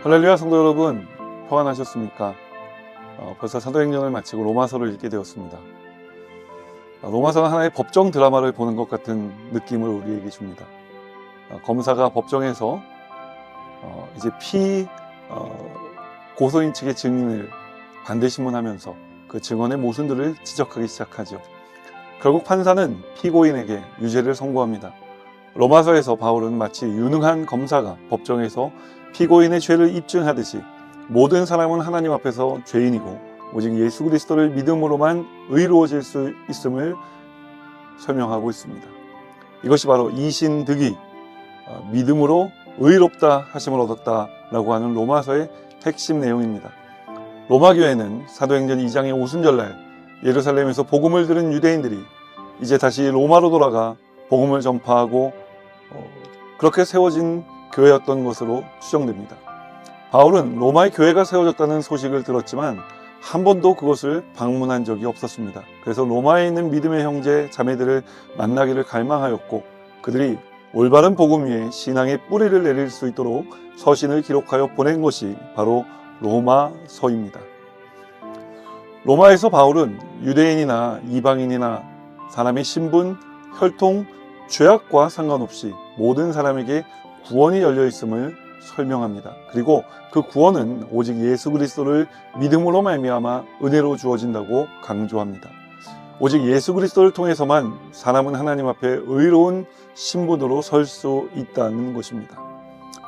할렐루야 성도 여러분, 평안하셨습니까? 벌써 사도행전을 마치고 로마서를 읽게 되었습니다. 로마서는 하나의 법정 드라마를 보는 것 같은 느낌을 우리에게 줍니다. 검사가 법정에서 이제 고소인 측의 증인을 반대신문하면서 그 증언의 모순들을 지적하기 시작하죠. 결국 판사는 피고인에게 유죄를 선고합니다. 로마서에서 바울은 마치 유능한 검사가 법정에서 피고인의 죄를 입증하듯이 모든 사람은 하나님 앞에서 죄인이고 오직 예수 그리스도를 믿음으로만 의로워질 수 있음을 설명하고 있습니다. 이것이 바로 이신득이 믿음으로 의롭다 하심을 얻었다라고 하는 로마서의 핵심 내용입니다. 로마 교회는 사도행전 2장의 오순절날 예루살렘에서 복음을 들은 유대인들이 이제 다시 로마로 돌아가 복음을 전파하고 그렇게 세워진 교회였던 것으로 추정됩니다. 바울은 로마의 교회가 세워졌다는 소식을 들었지만 한 번도 그것을 방문한 적이 없었습니다. 그래서 로마에 있는 믿음의 형제 자매들을 만나기를 갈망하였고 그들이 올바른 복음 위에 신앙의 뿌리를 내릴 수 있도록 서신을 기록하여 보낸 것이 바로 로마서입니다. 로마에서 바울은 유대인이나 이방인이나 사람의 신분, 혈통, 죄악과 상관없이 모든 사람에게 구원이 열려 있음을 설명합니다. 그리고 그 구원은 오직 예수 그리스도를 믿음으로 말미암아 은혜로 주어진다고 강조합니다. 오직 예수 그리스도를 통해서만 사람은 하나님 앞에 의로운 신분으로 설 수 있다는 것입니다.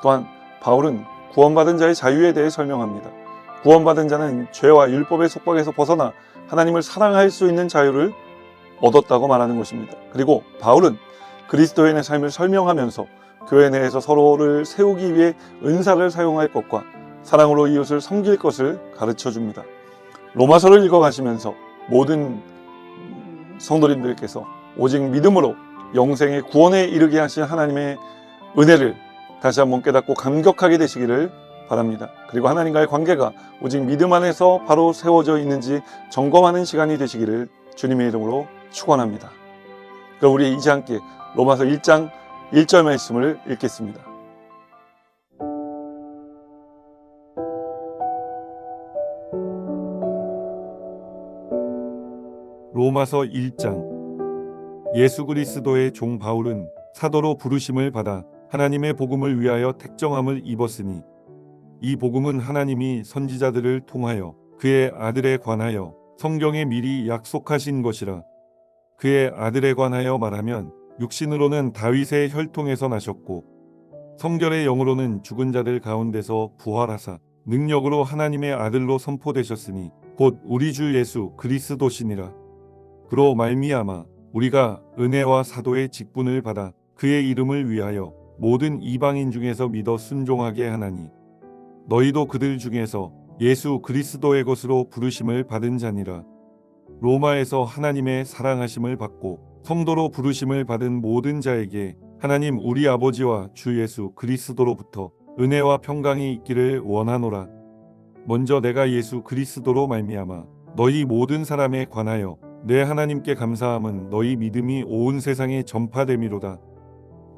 또한 바울은 구원받은 자의 자유에 대해 설명합니다. 구원받은 자는 죄와 율법의 속박에서 벗어나 하나님을 사랑할 수 있는 자유를 얻었다고 말하는 것입니다. 그리고 바울은 그리스도인의 삶을 설명하면서 교회 내에서 서로를 세우기 위해 은사를 사용할 것과 사랑으로 이웃을 섬길 것을 가르쳐 줍니다. 로마서를 읽어가시면서 모든 성도님들께서 오직 믿음으로 영생의 구원에 이르게 하신 하나님의 은혜를 다시 한번 깨닫고 감격하게 되시기를 바랍니다. 그리고 하나님과의 관계가 오직 믿음 안에서 바로 세워져 있는지 점검하는 시간이 되시기를 주님의 이름으로 축원합니다. 그럼 우리 이제 함께 로마서 1장 1절 말씀을 읽겠습니다. 로마서 1장. 예수 그리스도의 종 바울은 사도로 부르심을 받아 하나님의 복음을 위하여 택정함을 입었으니 이 복음은 하나님이 선지자들을 통하여 그의 아들에 관하여 성경에 미리 약속하신 것이라. 그의 아들에 관하여 말하면 육신으로는 다윗의 혈통에서 나셨고 성결의 영으로는 죽은 자들 가운데서 부활하사 능력으로 하나님의 아들로 선포되셨으니 곧 우리 주 예수 그리스도시니라. 그로 말미암아 우리가 은혜와 사도의 직분을 받아 그의 이름을 위하여 모든 이방인 중에서 믿어 순종하게 하나니 너희도 그들 중에서 예수 그리스도의 것으로 부르심을 받은 자니라. 로마에서 하나님의 사랑하심을 받고 성도로 부르심을 받은 모든 자에게 하나님 우리 아버지와 주 예수 그리스도로부터 은혜와 평강이 있기를 원하노라. 먼저 내가 예수 그리스도로 말미암아 너희 모든 사람에 관하여 내 하나님께 감사함은 너희 믿음이 온 세상에 전파됨이로다.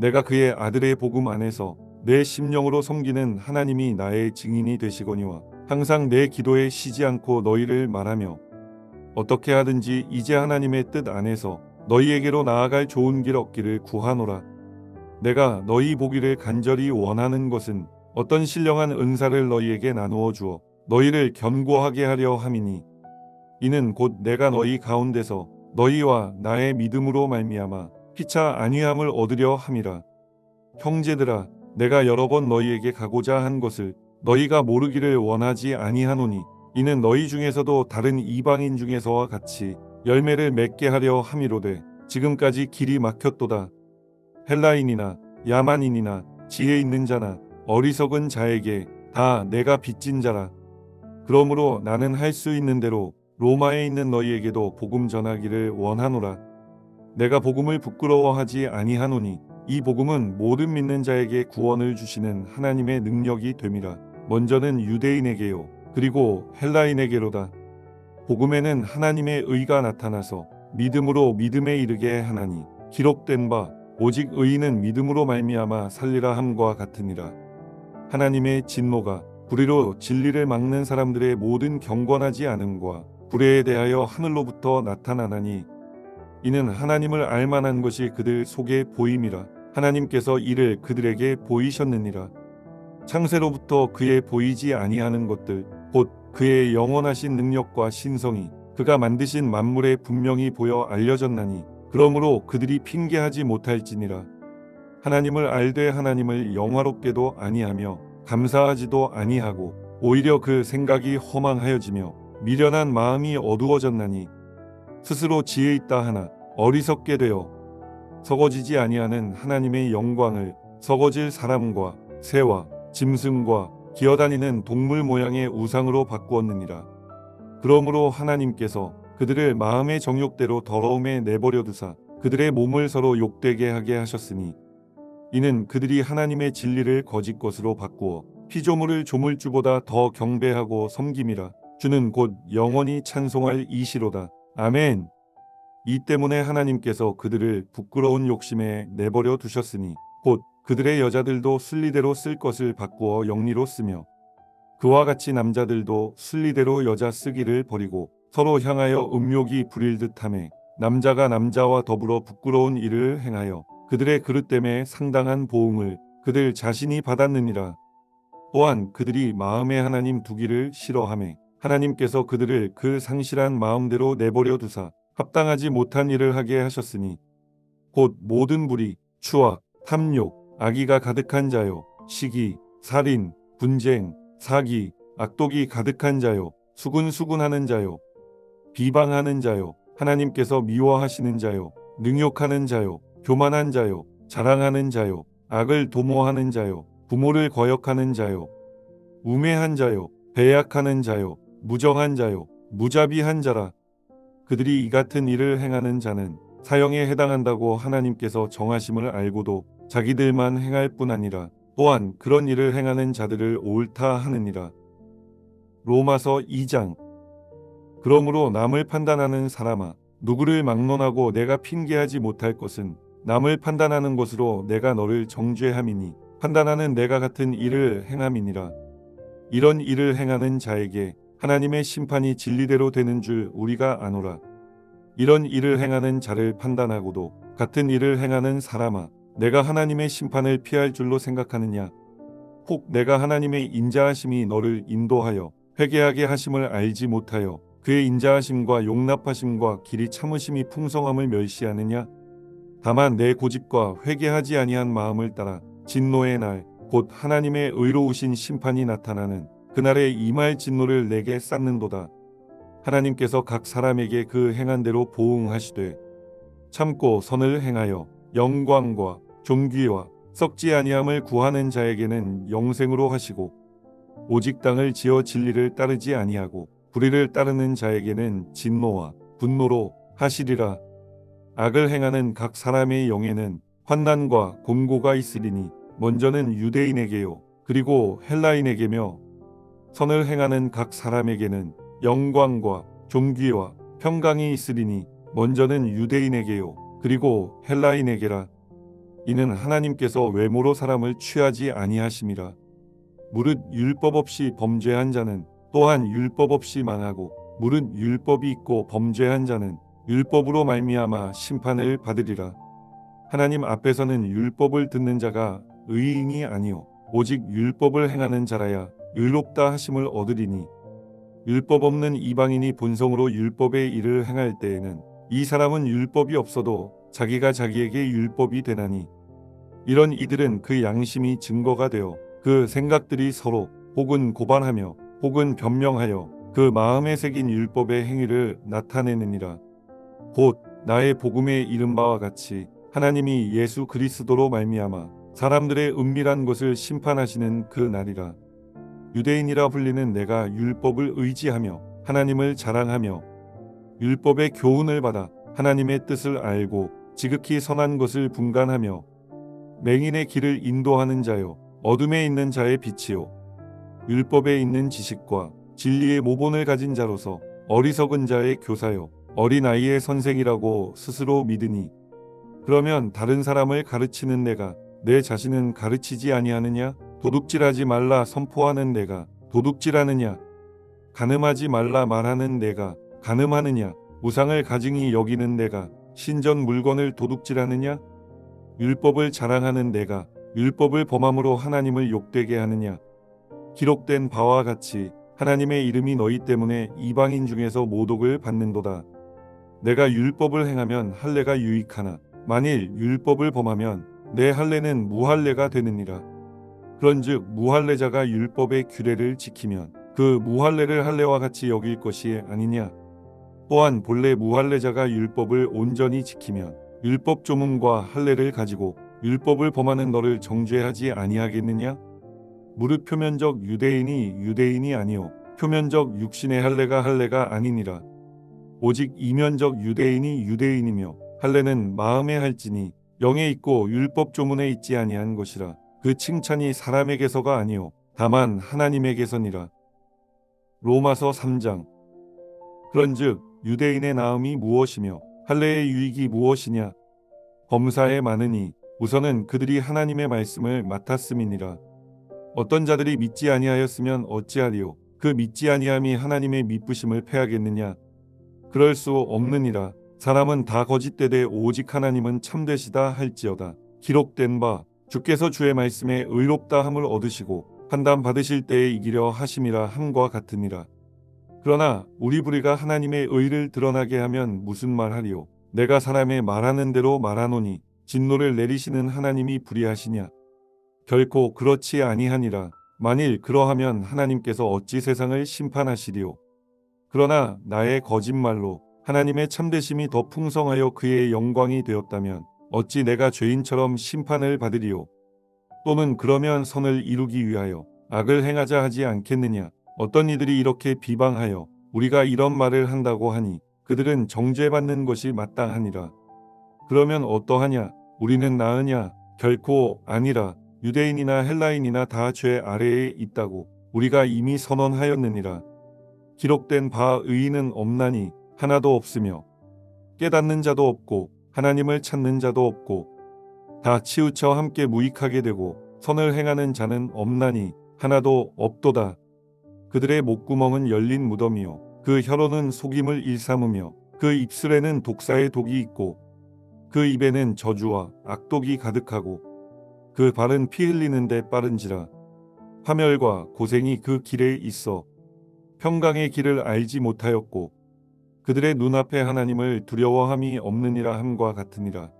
내가 그의 아들의 복음 안에서 내 심령으로 섬기는 하나님이 나의 증인이 되시거니와 항상 내 기도에 쉬지 않고 너희를 말하며 어떻게 하든지 이제 하나님의 뜻 안에서 너희에게로 나아갈 좋은 길 얻기를 구하노라. 내가 너희 보기를 간절히 원하는 것은 어떤 신령한 은사를 너희에게 나누어 주어 너희를 견고하게 하려 함이니 이는 곧 내가 너희 가운데서 너희와 나의 믿음으로 말미암아 피차 안위함을 얻으려 함이라. 형제들아, 내가 여러 번 너희에게 가고자 한 것을 너희가 모르기를 원하지 아니하노니 이는 너희 중에서도 다른 이방인 중에서와 같이 열매를 맺게 하려 함이로되 지금까지 길이 막혔도다. 헬라인이나 야만인이나 지혜 있는 자나 어리석은 자에게 다 내가 빚진 자라. 그러므로 나는 할 수 있는 대로 로마에 있는 너희에게도 복음 전하기를 원하노라. 내가 복음을 부끄러워하지 아니하노니 이 복음은 모든 믿는 자에게 구원을 주시는 하나님의 능력이 됨이라. 먼저는 유대인에게요 그리고 헬라인에게로다. 복음에는 하나님의 의가 나타나서 믿음으로 믿음에 이르게 하나니 기록된 바 오직 의인은 믿음으로 말미암아 살리라 함과 같으니라. 하나님의 진노가 불의로 진리를 막는 사람들의 모든 경건하지 않음과 불의에 대하여 하늘로부터 나타나나니 이는 하나님을 알만한 것이 그들 속에 보임이라. 하나님께서 이를 그들에게 보이셨느니라. 창세로부터 그의 보이지 아니하는 것들 곧 그의 영원하신 능력과 신성이 그가 만드신 만물에 분명히 보여 알려졌나니 그러므로 그들이 핑계하지 못할지니라. 하나님을 알되 하나님을 영화롭게도 아니하며 감사하지도 아니하고 오히려 그 생각이 허망하여지며 미련한 마음이 어두워졌나니 스스로 지혜 있다 하나 어리석게 되어 썩어지지 아니하는 하나님의 영광을 썩어질 사람과 새와 짐승과 기어다니는 동물 모양의 우상으로 바꾸었느니라. 그러므로 하나님께서 그들을 마음의 정욕대로 더러움에 내버려 두사 그들의 몸을 서로 욕되게 하게 하셨으니 이는 그들이 하나님의 진리를 거짓 것으로 바꾸어 피조물을 조물주보다 더 경배하고 섬김이라. 주는 곧 영원히 찬송할 이시로다. 아멘. 이 때문에 하나님께서 그들을 부끄러운 욕심에 내버려 두셨으니 곧 그들의 여자들도 순리대로 쓸 것을 바꾸어 영리로 쓰며 그와 같이 남자들도 순리대로 여자 쓰기를 버리고 서로 향하여 음욕이 부릴 듯하며 남자가 남자와 더불어 부끄러운 일을 행하여 그들의 그릇됨에 상당한 보응을 그들 자신이 받았느니라. 또한 그들이 마음에 하나님 두기를 싫어하며 하나님께서 그들을 그 상실한 마음대로 내버려 두사 합당하지 못한 일을 하게 하셨으니 곧 모든 불의, 추악, 탐욕, 악의가 가득한 자요, 시기, 살인, 분쟁, 사기, 악독이 가득한 자요, 수군수군하는 자요, 비방하는 자요, 하나님께서 미워하시는 자요, 능욕하는 자요, 교만한 자요, 자랑하는 자요, 악을 도모하는 자요, 부모를 거역하는 자요, 우매한 자요, 배약하는 자요, 무정한 자요, 무자비한 자라. 그들이 이 같은 일을 행하는 자는 사형에 해당한다고 하나님께서 정하심을 알고도 자기들만 행할 뿐 아니라 또한 그런 일을 행하는 자들을 옳다 하느니라. 로마서 2장. 그러므로 남을 판단하는 사람아, 누구를 막론하고 내가 핑계하지 못할 것은 남을 판단하는 것으로 내가 너를 정죄함이니 판단하는 내가 같은 일을 행함이니라. 이런 일을 행하는 자에게 하나님의 심판이 진리대로 되는 줄 우리가 아노라. 이런 일을 행하는 자를 판단하고도 같은 일을 행하는 사람아, 내가 하나님의 심판을 피할 줄로 생각하느냐? 혹 내가 하나님의 인자하심이 너를 인도하여 회개하게 하심을 알지 못하여 그의 인자하심과 용납하심과 길이 참으심이 풍성함을 멸시하느냐? 다만 내 고집과 회개하지 아니한 마음을 따라 진노의 날, 곧 하나님의 의로우신 심판이 나타나는 그날에 임할 진노를 내게 쌓는도다. 하나님께서 각 사람에게 그 행한 대로 보응하시되 참고 선을 행하여 영광과 존귀와 썩지 아니함을 구하는 자에게는 영생으로 하시고 오직 땅을 지어 진리를 따르지 아니하고 불의를 따르는 자에게는 진노와 분노로 하시리라. 악을 행하는 각 사람의 영에는 환난과 곤고가 있으리니 먼저는 유대인에게요 그리고 헬라인에게며 선을 행하는 각 사람에게는 영광과 존귀와 평강이 있으리니 먼저는 유대인에게요 그리고 헬라인에게라. 이는 하나님께서 외모로 사람을 취하지 아니하심이라. 무릇 율법 없이 범죄한 자는 또한 율법 없이 망하고 무릇 율법이 있고 범죄한 자는 율법으로 말미암아 심판을 받으리라. 하나님 앞에서는 율법을 듣는 자가 의인이 아니요 오직 율법을 행하는 자라야 의롭다 하심을 얻으리니 율법 없는 이방인이 본성으로 율법의 일을 행할 때에는 이 사람은 율법이 없어도 자기가 자기에게 율법이 되나니 이런 이들은 그 양심이 증거가 되어 그 생각들이 서로 혹은 고발하며 혹은 변명하여 그 마음에 새긴 율법의 행위를 나타내느니라. 곧 나의 복음에 이른 바와 같이 하나님이 예수 그리스도로 말미암아 사람들의 은밀한 것을 심판하시는 그 날이라. 유대인이라 불리는 내가 율법을 의지하며 하나님을 자랑하며 율법의 교훈을 받아 하나님의 뜻을 알고 지극히 선한 것을 분간하며 맹인의 길을 인도하는 자요 어둠에 있는 자의 빛이요 율법에 있는 지식과 진리의 모본을 가진 자로서 어리석은 자의 교사요 어린아이의 선생이라고 스스로 믿으니 그러면 다른 사람을 가르치는 내가 내 자신은 가르치지 아니하느냐? 도둑질하지 말라 선포하는 내가 도둑질하느냐? 간음하지 말라 말하는 내가 간음하느냐? 우상을 가증히 여기는 내가 신전 물건을 도둑질하느냐? 율법을 자랑하는 내가 율법을 범함으로 하나님을 욕되게 하느냐? 기록된 바와 같이 하나님의 이름이 너희 때문에 이방인 중에서 모독을 받는도다. 내가 율법을 행하면 할례가 유익하나 만일 율법을 범하면 내 할례는 무할례가 되느니라. 그런즉 무할례자가 율법의 규례를 지키면 그 무할례를 할례와 같이 여길 것이 아니냐. 또한 본래 무할례자가 율법을 온전히 지키면 율법 조문과 할례를 가지고 율법을 범하는 너를 정죄하지 아니하겠느냐. 무릇 표면적 유대인이 아니요 표면적 육신의 할례가 아니니라. 오직 이면적 유대인이며 할례는 마음에 할지니 영에 있고 율법 조문에 있지 아니한 것이라. 그 칭찬이 사람에게서가 아니요 다만 하나님에게서니라. 로마서 3장. 그런즉 유대인의 나음이 무엇이며 할례의 유익이 무엇이냐. 범사에 많으니 우선은 그들이 하나님의 말씀을 맡았음이니라. 어떤 자들이 믿지 아니하였으면 어찌하리요. 그 믿지 아니함이 하나님의 미쁘심을 패하겠느냐. 그럴 수 없느니라. 사람은 다 거짓되되 오직 하나님은 참되시다 할지어다. 기록된 바 주께서 주의 말씀에 의롭다 함을 얻으시고 판단 받으실 때에 이기려 하심이라 함과 같으니라. 그러나 우리 불의가 하나님의 의를 드러나게 하면 무슨 말하리요. 내가 사람의 말하는 대로 말하노니 진노를 내리시는 하나님이 불의하시냐. 결코 그렇지 아니하니라. 만일 그러하면 하나님께서 어찌 세상을 심판하시리요. 그러나 나의 거짓말로 하나님의 참되심이 더 풍성하여 그의 영광이 되었다면 어찌 내가 죄인처럼 심판을 받으리요. 또는 그러면 선을 이루기 위하여 악을 행하자 하지 않겠느냐. 어떤 이들이 이렇게 비방하여 우리가 이런 말을 한다고 하니 그들은 정죄받는 것이 마땅하니라. 그러면 어떠하냐. 우리는 나으냐. 결코 아니라. 유대인이나 헬라인이나 다 죄 아래에 있다고 우리가 이미 선언하였느니라. 기록된 바 의인은 없나니 하나도 없으며 깨닫는 자도 없고 하나님을 찾는 자도 없고 다 치우쳐 함께 무익하게 되고 선을 행하는 자는 없나니 하나도 없도다. 그들의 목구멍은 열린 무덤이요 그 혀로는 속임을 일삼으며 그 입술에는 독사의 독이 있고 그 입에는 저주와 악독이 가득하고 그 발은 피 흘리는 데 빠른지라. 파멸과 고생이 그 길에 있어 평강의 길을 알지 못하였고 그들의 눈앞에 하나님을 두려워함이 없느니라 함과 같으니라.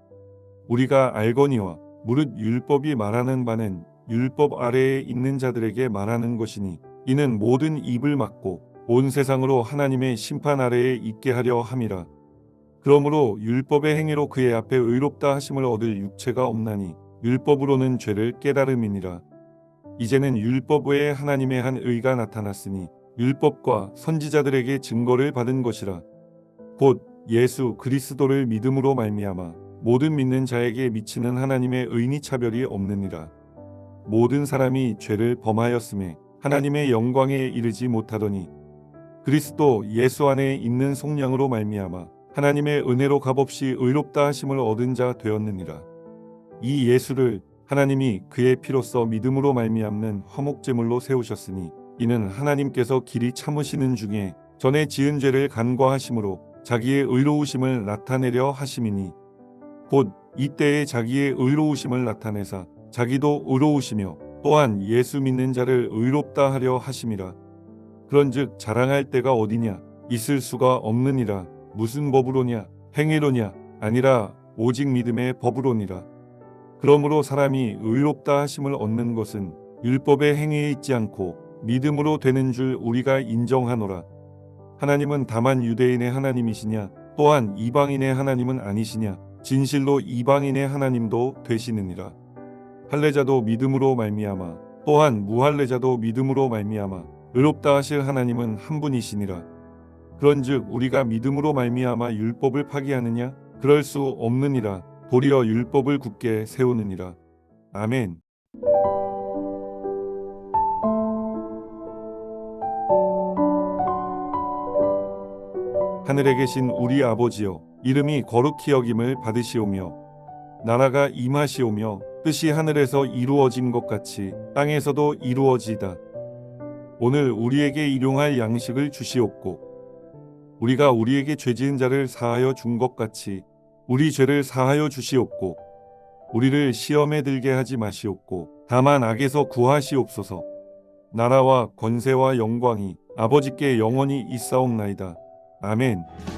우리가 알거니와 무릇 율법이 말하는 바는 율법 아래에 있는 자들에게 말하는 것이니 이는 모든 입을 막고 온 세상으로 하나님의 심판 아래에 있게 하려 함이라. 그러므로 율법의 행위로 그의 앞에 의롭다 하심을 얻을 육체가 없나니 율법으로는 죄를 깨달음이니라. 이제는 율법 외에 하나님의 한 의가 나타났으니 율법과 선지자들에게 증거를 받은 것이라. 곧 예수 그리스도를 믿음으로 말미암아 모든 믿는 자에게 미치는 하나님의 의니 차별이 없느니라. 모든 사람이 죄를 범하였음에 하나님의 영광에 이르지 못하더니 그리스도 예수 안에 있는 속량으로 말미암아 하나님의 은혜로 값없이 의롭다 하심을 얻은 자 되었느니라. 이 예수를 하나님이 그의 피로써 믿음으로 말미암는 화목제물로 세우셨으니 이는 하나님께서 길이 참으시는 중에 전에 지은 죄를 간과하심으로 자기의 의로우심을 나타내려 하심이니 곧 이때에 자기의 의로우심을 나타내사 자기도 의로우시며 또한 예수 믿는 자를 의롭다 하려 하심이라. 그런즉 자랑할 때가 어디냐. 있을 수가 없느니라. 무슨 법으로냐. 행위로냐. 아니라 오직 믿음의 법으로니라. 그러므로 사람이 의롭다 하심을 얻는 것은 율법의 행위에 있지 않고 믿음으로 되는 줄 우리가 인정하노라. 하나님은 다만 유대인의 하나님이시냐. 또한 이방인의 하나님은 아니시냐. 진실로 이방인의 하나님도 되시느니라. 할례자도 믿음으로 말미암아 또한 무할례자도 믿음으로 말미암아 의롭다 하실 하나님은 한 분이시니라. 그런즉 우리가 믿음으로 말미암아 율법을 파기하느냐. 그럴 수 없느니라. 도리어 율법을 굳게 세우느니라. 아멘. 하늘에 계신 우리 아버지여, 이름이 거룩히 여김을 받으시오며 나라가 임하시오며 뜻이 하늘에서 이루어진 것 같이 땅에서도 이루어지이다. 오늘 우리에게 일용할 양식을 주시옵고 우리가 우리에게 죄지은 자를 사하여 준 것 같이 우리 죄를 사하여 주시옵고 우리를 시험에 들게 하지 마시옵고 다만 악에서 구하시옵소서. 나라와 권세와 영광이 아버지께 영원히 있사옵나이다. 아멘.